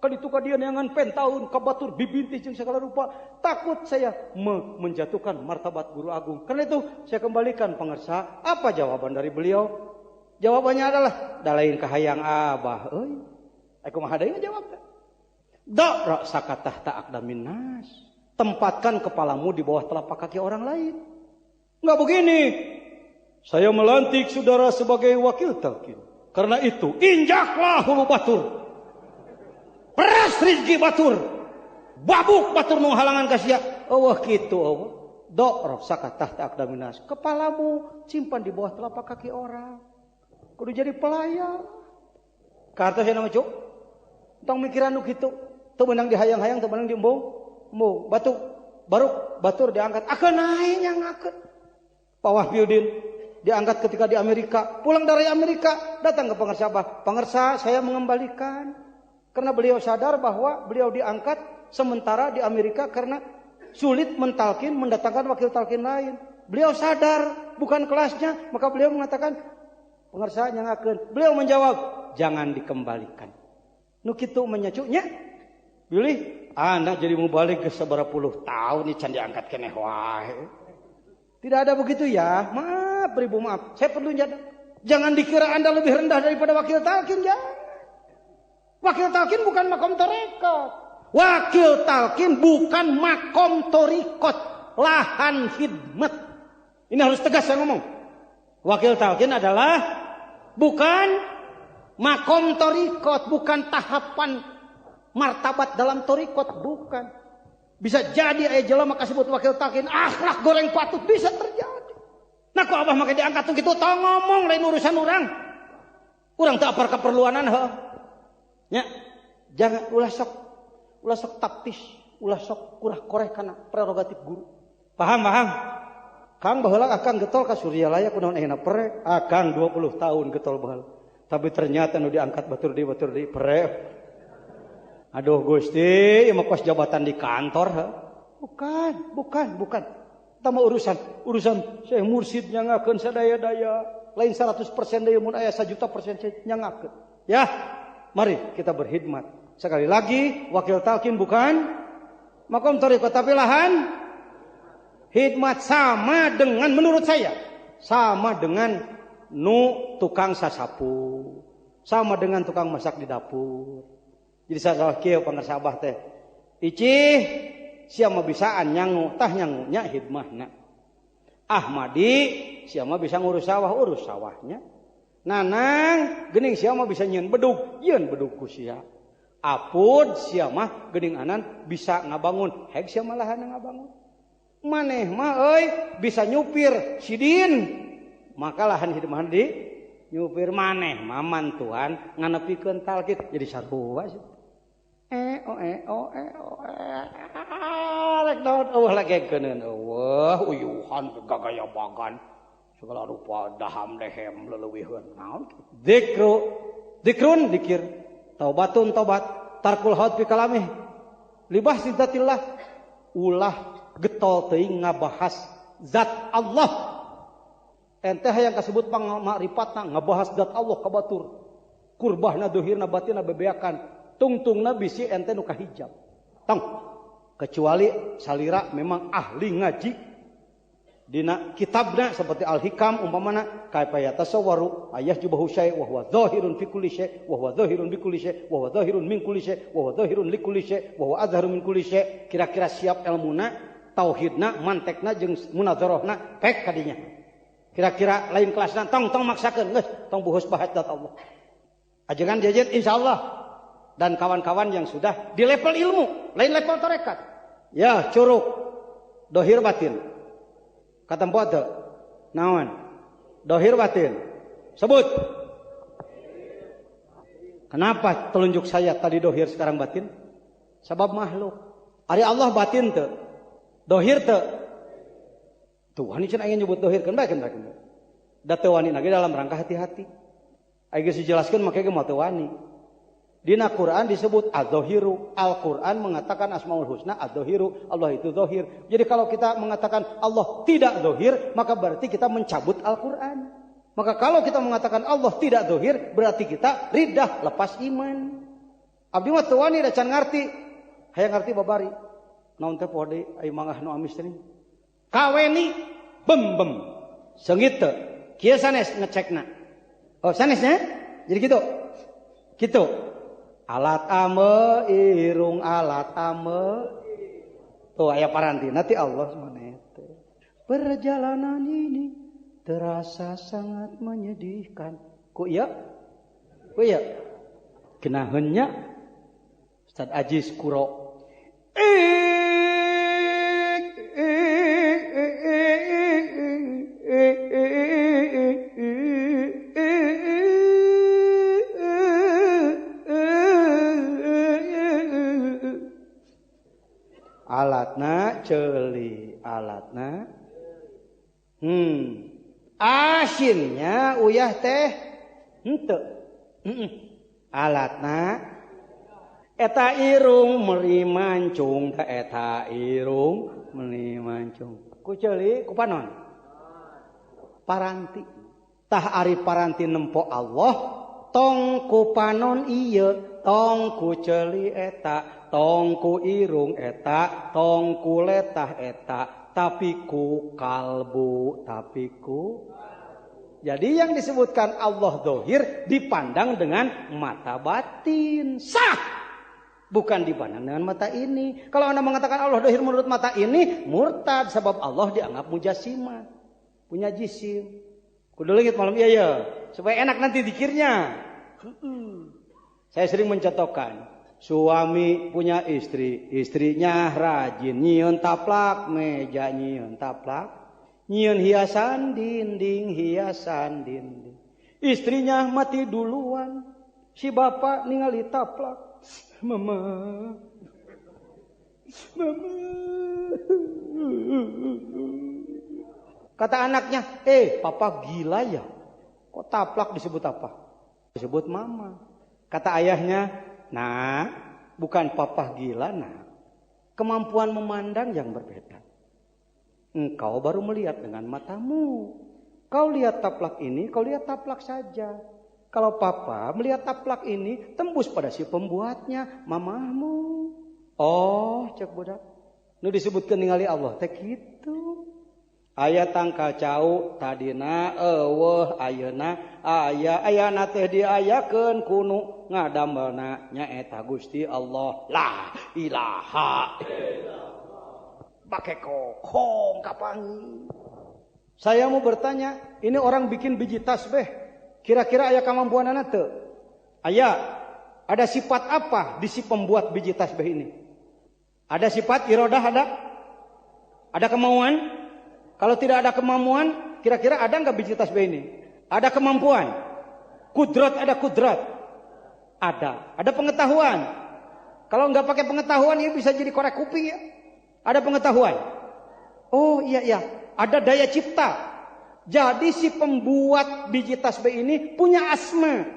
kaditu ka dieu neangan pentaun ka batur bibintih jeung segala rupa. Takut saya menjatuhkan martabat Guru Agung. Karena itu saya kembalikan pangarsa. Apa jawaban dari beliau? Jawabannya adalah da lain kahayang abah euy. Aku mah deui ngajawab. Da sakatah ta aqdamin nas. Tempatkan kepalamu di bawah telapak kaki orang lain. Enggak begini. Saya melantik saudara sebagai wakil talqin. Karena itu, injaklah hulu batur. Peras rizki batur. Babuk batur nu halangan kasia. Allah kitu Allah. Dok sakatah ta'aqdaminas. Kepalamu simpan di bawah telapak kaki orang. Kudu jadi pelayan. Kartos ya nama cuk. Tong mikiran nu kitu. Teu meunang dihayang-hayang, teu meunang diembung. Batu baru batur diangkat. Akeun naik nyangakeun. Pak Wahyudin diangkat ketika di Amerika, pulang dari Amerika, datang ke pangarsa Abah. Pangarsa, saya mengembalikan. Karena beliau sadar bahwa beliau diangkat sementara di Amerika karena sulit mentalkin, mendatangkan wakil talkin lain. Beliau sadar, bukan kelasnya, maka beliau mengatakan, pangarsa nyangakeun. Beliau menjawab, jangan dikembalikan. Nu kitu menyacuknya, pilih, anak jadi mubalik ke seberapa puluh tahun, ini can diangkat keneh wae. Tidak ada begitu ya. Maaf, beribu maaf. Saya perlu jangan dikira Anda lebih rendah daripada wakil talqin. Jangan. Wakil talqin bukan makom tarekat. Wakil talqin bukan makom torikot. Lahan khidmat. Ini harus tegas saya ngomong. Wakil talqin adalah bukan makom torikot. Bukan tahapan martabat dalam torikot. Bukan. Bisa jadi aya jelema kasebut wakil talqin akhlak goreng patut bisa terjadi. Nah ku abah make diangkat tuh gitu tong ngomong lain urusan urang. Urang teu apar keperluanan heuh. Nya jangan ulah sok taktis, ulah sok kurah koreh kana prerogatif guru. Paham? Kang baheula akang getol ka Suryalaya kunaon ayeuna pere? Akang 20 tahun getol baheula. Tapi ternyata nu diangkat batur di pere. Aduh Gusti, ieu mah kos jabatan di kantor ha? Bukan. Tama urusan Syekh Mursyid nyangakeun sadaya-daya. Lain 100% deui mun aya 1.000.000% nyangakeun. Ya, mari kita berkhidmat. Sekali lagi, wakil talqin bukan makom thariqah tapi lahan khidmat sama dengan menurut saya sama dengan nu tukang sasapu, sama dengan tukang masak di dapur. Jadi saya kieu pangarsa Abah teh. Icih sia mah bisaan nyangu, tah nyangunya hidmahna. Ahmadi sia mah bisa ngurus sawahnya. Nanang geuning sia mah bisa nyieun bedug, yeun bedug ku sia. Apud sia mah geuning anan bisa ngabangun, heg sia mah lahan ngabangun. Maneh mah euy bisa nyupir sidin, Maka lahan hidup di nyupir maneh maman Tuhan nganepikeun talqin jadi sarua sih. Rek naon eueuh lagekeun eueuh uyuhan gagaya bagan segala rupa daham dehem leuweuheun naon zikrun zikir taubatun taubat tarkul haud fi kalamih libah sidatillah ulah getol teuing ngabahas zat Allah ente hayang kasebut pangmakrifat ngabahas zat Allah kabatur kurbahna dohirna batinna bebeakan tungtungna bisi ente nu kahijab tong kecuali salira memang ahli ngaji dina kitabna seperti al-hikam umpamana kaifa yatasawwaru ayah jubahu syai' wa huwa zahirun fi kulli syai' wa huwa zahirun bi kulli syai' wa huwa zahirun min kulli syai' wa huwa zahirun li kulli syai' wa huwa azharu min kulli syai' kira-kira siap ilmuna tauhidna mantekna jeung munazarahna pek kadinya kira-kira lain kelasna tong maksakeun geus tong buhus bahas zat Allah ajengan jajet insyaallah dan kawan-kawan yang sudah di level ilmu lain level tarekat ya curug dohir batin kata empo teu naon dohir batin sebut kenapa telunjuk saya tadi dohir sekarang batin sebab makhluk ari Allah batin teu dohir teu tuh wani cenah aya nyebut dohir kan bae da teu wani lagi dalam rangka hati-hati aya geus dijelaskeun make ge moal teu wani. Dina Quran disebut az-zahiru. Al-Quran mengatakan Asmaul Husna az-zahiru. Allah itu zahir. Jadi kalau kita mengatakan Allah tidak zahir, maka berarti kita mencabut Al-Quran. Maka kalau kita mengatakan Allah tidak zahir, berarti kita ridah lepas iman. Abdi mah teu wani da can ngarti. Hayang ngarti babari. Naon teh poho deui ai mangah nu amis teh. Kaweni bem. Seungit teu. Kieu sanes ngecekna. Oh sanesnya? Jadi gitu. Gitu. Alat ame irung alat ame tuh aya paranti nanti Allah maneh teh perjalanan ini terasa sangat menyedihkan ku ieu kenaheun nya Ustaz Ajis Kuro alatna ceuli alatna asinnya uyah teh henteu alatna eta irung meuli mancung teh eta irung meuli mancung ku ceuli ku panon paranti tah ari paranti nempo Allah tong ku panon ieu tong ku ceuli eta tong ku irung eta tong ku letah eta tapi ku kalbu tapi ku jadi yang disebutkan Allah zahir dipandang dengan mata batin sah bukan dipandang dengan mata ini kalau Anda mengatakan Allah zahir menurut mata ini murtad sebab Allah dianggap mujassimah punya jisim kudu leungit malam ieu supaya enak nanti dikirnya saya sering mencontohkan suami punya istri, istrinya rajin nyieun taplak meja, nyieun taplak, nyieun hiasan dinding. Istrinya mati duluan, si bapak ningali taplak, mama. Kata anaknya, papa gila ya, kok taplak disebut apa? Disebut mama. Kata ayahnya, nah, bukan papa gila, nah. Kemampuan memandang yang berbeda. Engkau baru melihat dengan matamu. Kau lihat taplak ini, kau lihat taplak saja. Kalau papa melihat taplak ini, tembus pada si pembuatnya, mamahmu. Oh, cek budak. Nu disebutkan ningali Allah, teh kitu. Aya tangkal cau tadina eueuh ayeuna ayana teh diayakeun kunu ngadamelna nyaeta Gusti Allah la ilaha illallah pake kokong kapangi. Saya mau bertanya, ini orang bikin biji tasbih kira-kira aya kemampuanana teu? Aya. Ada sifat apa di si pembuat biji tasbih ini? Ada sifat iradah ada? Ada kemauan? Kalau tidak ada kemampuan, Kira-kira ada nggak biji tasbih ini? Ada kemampuan. Kudrat, ada kudrat. Ada pengetahuan. Kalau nggak pakai pengetahuan ya bisa jadi korek kuping ya. Ada pengetahuan. Oh iya. Ada daya cipta. Jadi si pembuat biji tasbih ini punya asma.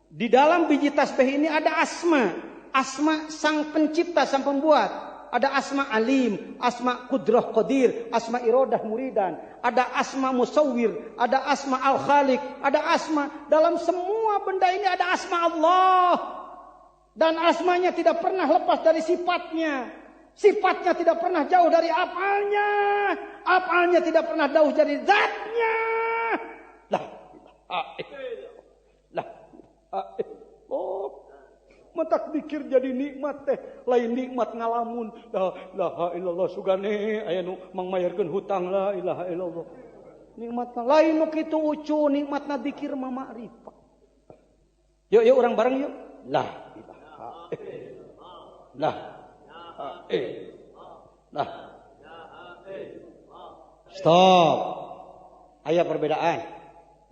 Di dalam biji tasbih ini ada asma. Asma sang pencipta, sang pembuat. Ada asma alim, asma kudrah qadir, asma iradah muridan. Ada asma musawwir, ada asma al-khaliq, ada asma. Dalam semua benda ini ada asma Allah. Dan asmanya tidak pernah lepas dari sifatnya. Sifatnya tidak pernah jauh dari afalnya. Afalnya tidak pernah jauh dari zatnya. Oh, matak pikir jadi nikmat teh, lain nikmat ngalamun. La ilaha illallah sugane aya nu mangmayarkeun hutang, la ilaha illallah. Nikmat lain nu kitu ucu, nikmatna zikir mah makrifat. Yuk urang bareng yuk. La ilaha illallah. Stop. Aya perbedaan.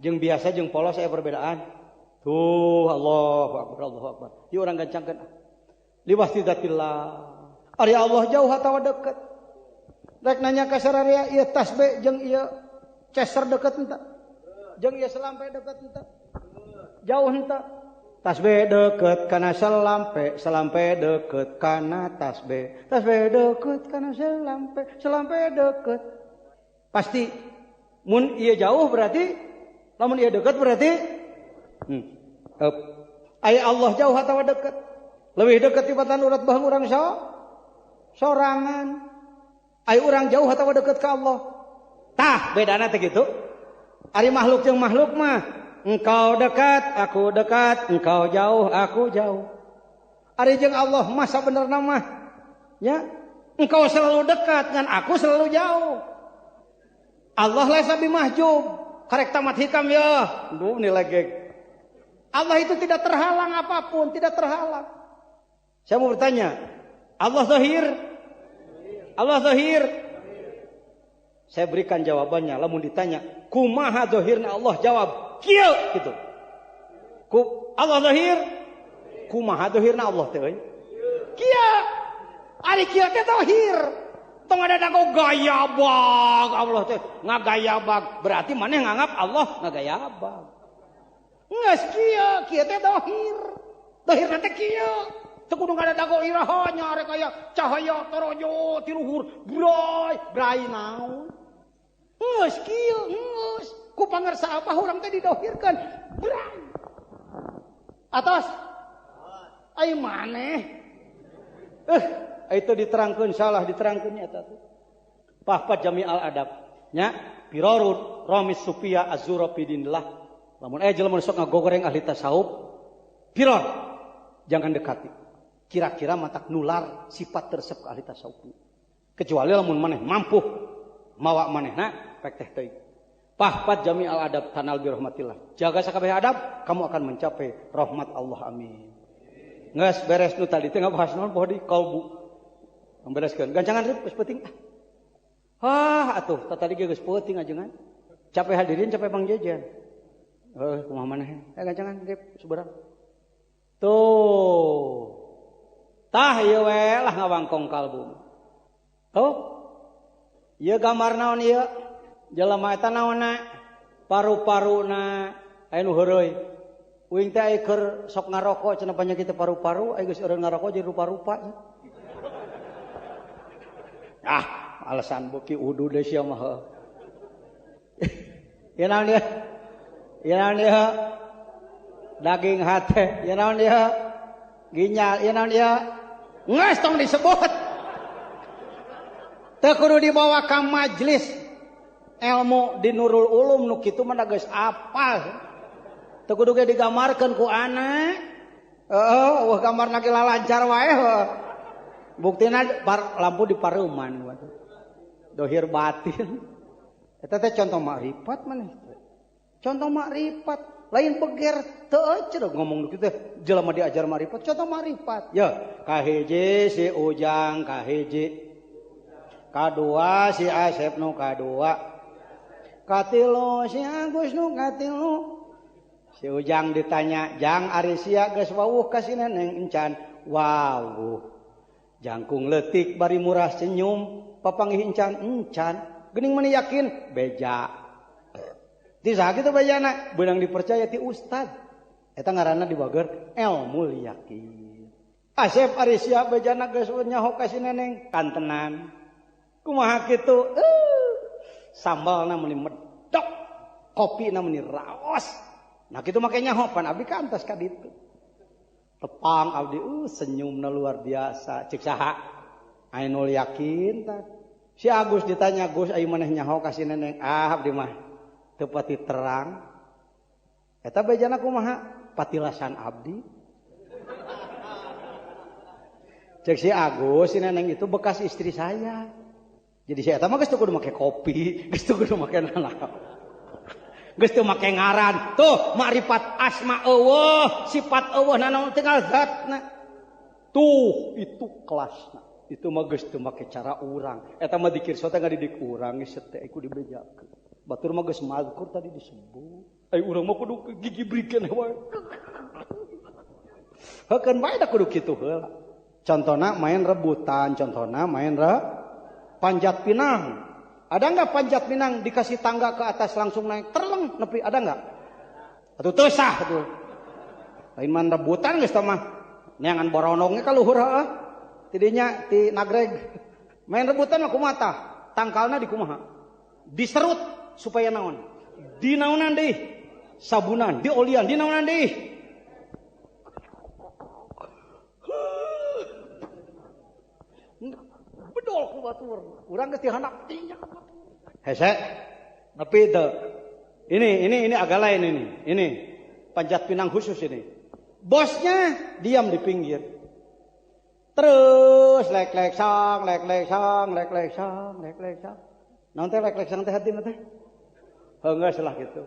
Jeung biasa jeung polos aya perbedaan. Tuh Allahu Akbar, Allahu Akbar. Ieu urang gancangkeun. Liwahdatillah. Ari Allah jauh atawa deket? Rek nanya ka sararea ieu tasbih jeung ieu ceser deket henteu? Jeung ieu selampe deket henteu? Jauh henteu? Tasbih deket kana selampe, selampe deket kana tasbih. Tasbih deket kana selampe, selampe deket. Pasti mun ieu jauh berarti lamun ieu deket berarti aya Allah jauh atawa deket? Leuwih deket tibatan urat baheung urang sorangan. Aya urang jauh atawa deket ka Allah? Tah bedana teh kitu. Ari makhluk jeung makhluk mah engkau dekat, aku dekat, engkau jauh, aku jauh. Ari jeung Allah mah sabenerna mah nya engkau selalu dekat ngan aku selalu jauh. Allah laisa bimahjub. Karek tamat hikam ya. Duh nilai geg. Allah itu tidak terhalang apapun, tidak terhalang. Saya mau bertanya, Allah zahir? Allah zahir? Saya berikan jawabannya. Lamun ditanya, kumaha zahirna Allah? Jawab, kieu gitu. Allah zahir? Kumaha zahirna Allah teh? Kieu. Ari kieu teh zahir. Tong ada dago gayabag Allah teh ngagayabag. Berarti maneh nganggap Allah ngagayabag. Nges kieu teh dohir. Dohir nanti kieu. Teu kudu ngadago iraha nya rek aya cahaya torojo ti luhur. Bray naon? Nges kieu, nges. Ku pangarsa apa urang teh didohirkeun? Bray. Atos. Ai maneh. Itu diterangkeun salah diterangkeun eta teh. Pahpat Jami'al Adab nya Pirarun Ramis Sufia Az-Zurabidinillah. Lamun jelema sok ngagogoreng ahli tasawuf, piror jangan dekati. Kira-kira matak nular sifat tersebut ahli tasawuf. Kecuali lamun maneh mampu mawa manehna pek teh teuing. Pahpat Jami'al Adab tanal bi rahmatillah. Jaga sakabeh adab, kamu akan mencapai rahmat Allah. Amin. Geus beres nu tadi teh ngabahas naon poho di kalbu. Membereskeun. Gancangan rip geus peuting. Atuh tadi geus peuting ajengan. Capek hadirin, capek Bang Jejen. Kumaha maneh? Gancangan rip seberang. Tuh. Tah ieu we lah ngawangkong kalbu. Tuh. Ieu gambar naon ieu? Jelema eta naonna? Paru-paruna aya nu heureuy. Uing teh aya keur sok ngarokok cenah panyakit paru-paru, aya geus eureun ngarokok jadi rupa-rupa. Alasan beuki udu deui sia mah. Ieu naon dia? Ieu naon dia? Daging hate. Ieu naon dia? Ginjal. Ieu naon dia? Ngeus tong disebut. Teu kudu dibawa ka majelis ilmu di Nurul Ulum nu kitu mah da geus apal. Teu kudu ge digambarkeun ku anak. Wah gambarna ge lancar wae. Buktina lampu di pareuman. Dohir batin. Eta teh contoh makrifat maneh. Contoh makrifat. Lain beger teu cenah ngomong kitu teh jelema diajar makrifat, contoh makrifat. Ya, kahiji si Ujang, kahiji. Kadua si Asep nu kadua. Katilu si Agus nu katilu. Si Ujang ditanya, "Jang ari sia geus wawuh ka si Neneng encan?" "Wawuh." Jangkung leutik bari murah senyum, papanggih encan. Geuning meni yakin beja. Ti saha kitu bejana? Beunang dipercaya ti ustad. Eta ngaranna di Bager ilmu yakin. Asep ari sia bejana geus nyaho ka si Neneng kantenan. Kumaha kitu? Sambalna meni medok, kopina meni raos. Nah kitu make nyaho pan abdi kantos ka ditu. Tepang abdi senyumna luar biasa. Cek saha? Ainul yakin tah. Si Agus ditanya, "Gus aya maneh nyaho ka si Neneng?" Abdi mah teu pati terang. Eta bejana kumaha? Patilasan abdi. Cek si Agus, si Neneng itu bekas istri saya. Jadi saya eta mah geus teu kudu make kopi, geus teu kudu make nanaon. Geus teu make ngaran. Tuh, makrifat asma eueuh, sifat eueuh nanaon tinggal zatna. Tuh, itu kelasna. Itu mah geus teu make cara urang. Eta mah dikir sote ngadidik urang geus teh iku dibejakeun. Batur mah geus mazkur tadi disebut. Ai urang mah kudu gigibrikeun wae. Heukeun bae da kudu kitu heula. Contohna main rebutan, contohna main panjat pinang. Ada enggak panjat pinang dikasih tangga ke atas langsung naik terleng nepi ada enggak? Atuh teu sah atuh. Lain man rebutan geus tah mah. Neangan boronong ge ka luhur heuh. Tidinya ti nagreg. Main rebutan mah kumaha tah? Tangkalna dikumaha? Diserut supaya naon? Dinaonan deui? Sabunan, diolian, dinaonan deui? Bedol ku batur. Urang geus dihandap tinggal batur. Hese. Nepi teu. Ini agak lain ini. Ini panjat pinang khusus ini. Bosnya diam di pinggir. Terus lek-lek sang. Naon teh lek-lek sang teh hatina teh? Heunggeus lah gitu.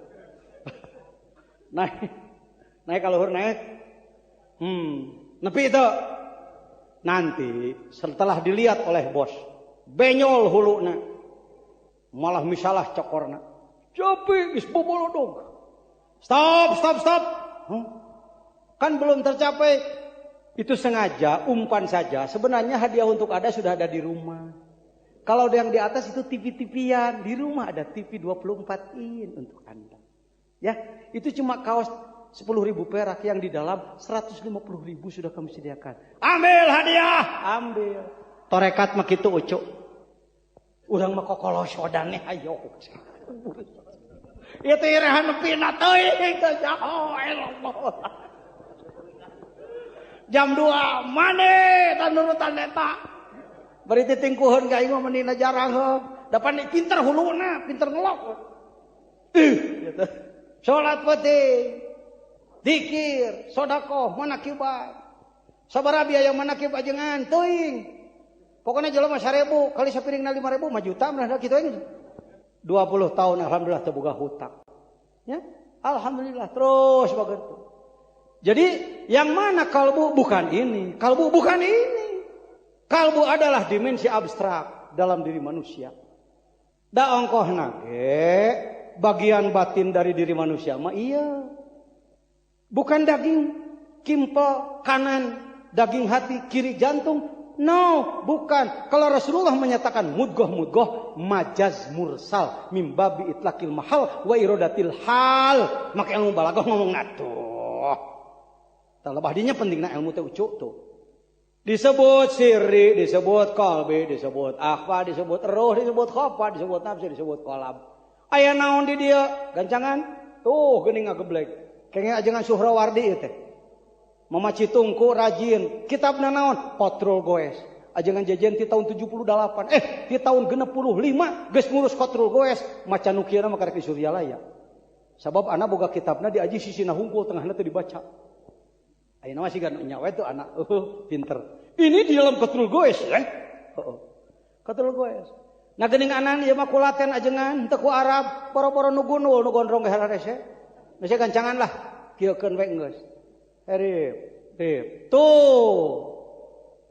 Naik ka luhur naik. Nepi teu. Nanti setelah dilihat oleh bos, benyol huluna, malah misalah cokorna. Capek, is bobolodog. Stop. Kan belum tercapai. Itu sengaja, umpan saja. Sebenarnya hadiah untuk Anda sudah ada di rumah. Kalau yang di atas itu TV-TV-an. Di rumah ada TV 24 in untuk Anda. Ya, itu cuma kaos 10.000 perak yang di dalam 150.000 sudah kami sediakan. Ambil hadiah, ambil. Torekat mah kitu ucuk. Urang mah kokolosodane ayo. Ieu teh irahan nepina teuing teh jauh Allah. Jam 2 maneh tan nurutan eta. Bari titingkuheun ka aing mah menina jarang heuh. Dapan pinter huluna, pinter ngelok. Gitu. Salat penting. Dikir, sodako, manakiban. Sabaraha biaya manakib ajengan teuing. Pokoknya jelema 1.000 kali sapiringna 5.000 mah juta mah kitu aja. 20 tahun alhamdulillah teu boga hutang. Ya, alhamdulillah terus begitu. Jadi yang mana kalbu bukan ini, kalbu bukan ini. Kalbu adalah dimensi abstrak dalam diri manusia. Da ongkohna ge bagian batin dari diri manusia mah iya. Bukan daging kimpel kanan, daging hati kiri jantung. No, bukan. Kalau Rasulullah menyatakan mudgoh majaz mursal mimbabi itlaqil mahal wa irodatil hal. Maka ilmu balaghah ngomong atuh. Talabah dinya pentingna ilmu teh ucuk tuh. Disebut sirri, disebut qalbi, disebut akhfa, disebut ruh, disebut khafa, disebut nafsu, disebut qalb. Aya naon di dieu? Gancangan? Tuh geuning ngageblek. Kayaknya ajengan Suhrawardi teh. Mama Citungku rajin. Kitabna naon? Qatrul Goes. Ajengan jajan ti tahun 78. Ti tahun 65 geus ngurus Qatrul Goes. Maca nu kieu mah karek di Suryalaya. Sabab anak boga kitabna di aji sisina hungkul tengahna teu dibaca. Ayeuna masih kan nyawa itu anak pinter. Ini di dalam Qatrul Goes Qatrul Goes. Nah geuning anan ieu mah kulaten ajengan teu ku Arab, poro-poro nu gunul nu gondrong ge hararese. Masih gancangan lah, kieukeun we geus. Herip. Tuh.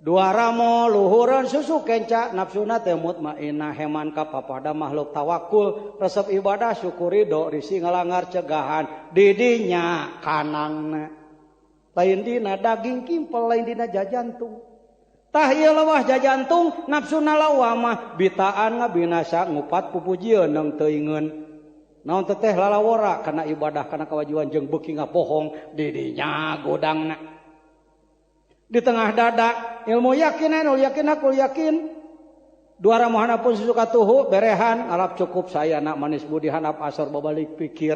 Dua ramo luhuran susu kenca nafsuna teh mutmainnah heman ka papada makhluk tawakul resep ibadah syukuri do risi ngalangar cegahan didinya kanangna lain dina daging kimpel lain dina jajantung tah ieu lawah jajantung nafsuna lawah mah bitaan ngabinasa ngupat pupujieun neung teu ingeun naon teh lalawora kana ibadah kana kawajiban jeung beuki ngabohong didinya godangna di tengah dada ilmu yakin aku yakin dua ramuhana pun susuka tuhu berehan alap cukup saya nak manis budi hanap asor babalik pikir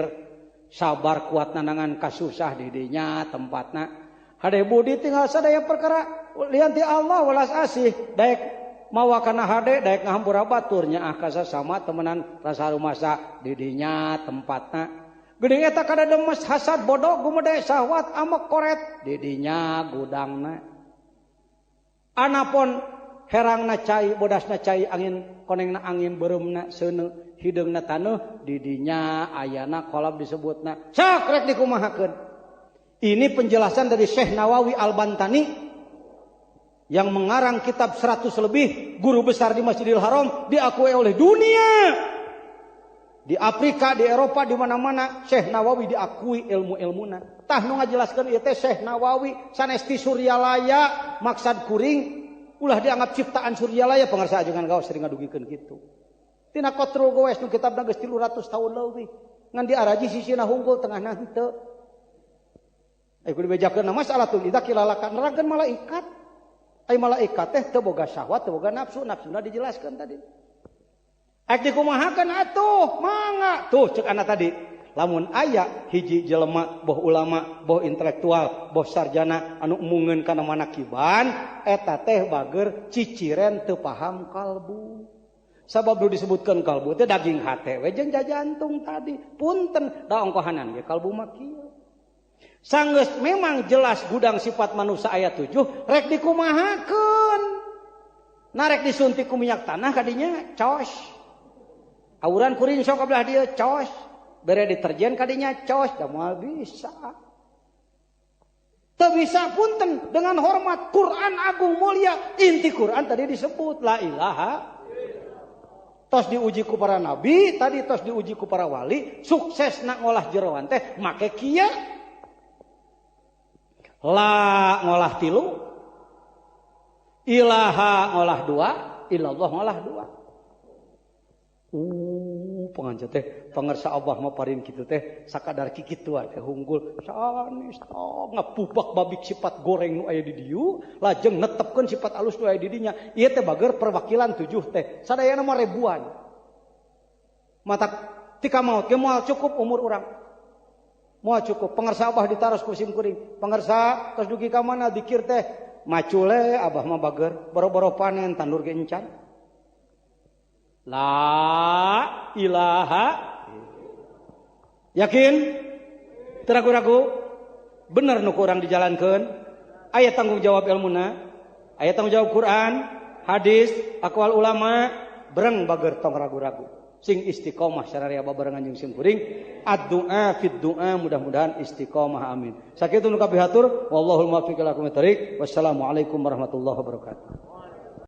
sabar kuat nanangan kasusah didinya tempatna hade budi tinggal sadaya perkara lian ti Allah welas asih daek mawa kana hade daek ngahampura baturnya kasa sama temenan rasa rumasa didinya tempatna geuning eta kada demes hasad bodoh gumede syahwat amek koret didinya gudangna anapun herangna cai bodasna cai angin konengna angin bereumna seuneu hideungna taneuh didinya ayana kolab disebutna sok rek dikumahakeun ini penjelasan dari Syekh Nawawi Al-Bantani yang mengarang kitab 100 lebih guru besar di Masjidil Haram diakui oleh dunia. Di Afrika, di Eropa, di mana-mana Syekh Nawawi diakui ilmu-ilmuna. Tah nu ngajelaskeun ieu teh Syekh Nawawi sanesti Suryalaya maksad kuring ulah dianggap ciptaan Suryalaya pangarsa ajengan gaos sering ngadugikeun kitu. Tina Qatrul Gowes nu kitabna geus 300 tahun leuwih ngan diaraji sisina hunggul tengahna henteu. Ai kudu bejakeun masalatul idza kilalakan nerangkeun malaikat. Ai malaikat teh teu boga syahwat, teu boga nafsu, nafsuna dijelaskeun tadi. Ek dikumahakeun atuh, mangga. Tuh ceuk anak tadi. Lamun aya hiji jelema boh ulama, boh intelektual, boh sarjana anu munggeun kana manakiban, eta teh bager ciciren teu paham kalbu. Sabab nu disebutkeun kalbu teh daging hate we jeung jantung tadi. Punten da ongkohanan ge kalbu mah kieu. Sanggeus memang jelas gudang sifat manusia ayat 7 rek dikumahakeun. Narek disuntik ku minyak tanah kadinya cos. Auran kuring sok kabelah dia cos, bere deterjen kadinya cos, da moal bisa. Teu bisa punten dengan hormat Quran agung mulia, inti Quran tadi disebut la ilaha. Tos diuji ku para nabi, tadi tos diuji ku para wali, sukses nak ngolah jeroan teh make kieu. La ngolah 3, ilaha ngolah 2, illallah ngolah 2. Panganca teh pangarsa Allah mah paring kitu teh sakadar kikitu teh hunggul sanis tong ngapubak babik sifat goreng nu aya di dieu lajeng netepkeun sifat alus nu aya di dinya ieu teh bager perwakilan 7 teh sadayana mah ribuan mata tika maut ge moal cukup umur urang moal cukup pangarsa Abah ditaros ku sim kuring pangarsa tos dugi ka mana dikir teh macule Abah mah bager boro-boro panen tandur ge encan. La ilaha. Yakin? Teu ragu-ragu? Bener nu kurang dijalankeun? Aya tanggung jawab ilmuna, aya tanggung jawab Quran, hadis, aqwal ulama, bereng bager tong ragu-ragu. Sing istiqomah sararea babarengan jeung sim kuring, ad-du'a fid du'a mudah-mudahan istiqomah amin. Sakitu nu kapihatur, wallahul muwaffiq ila aqwamit thoriq. Wassalamualaikum warahmatullahi wabarakatuh.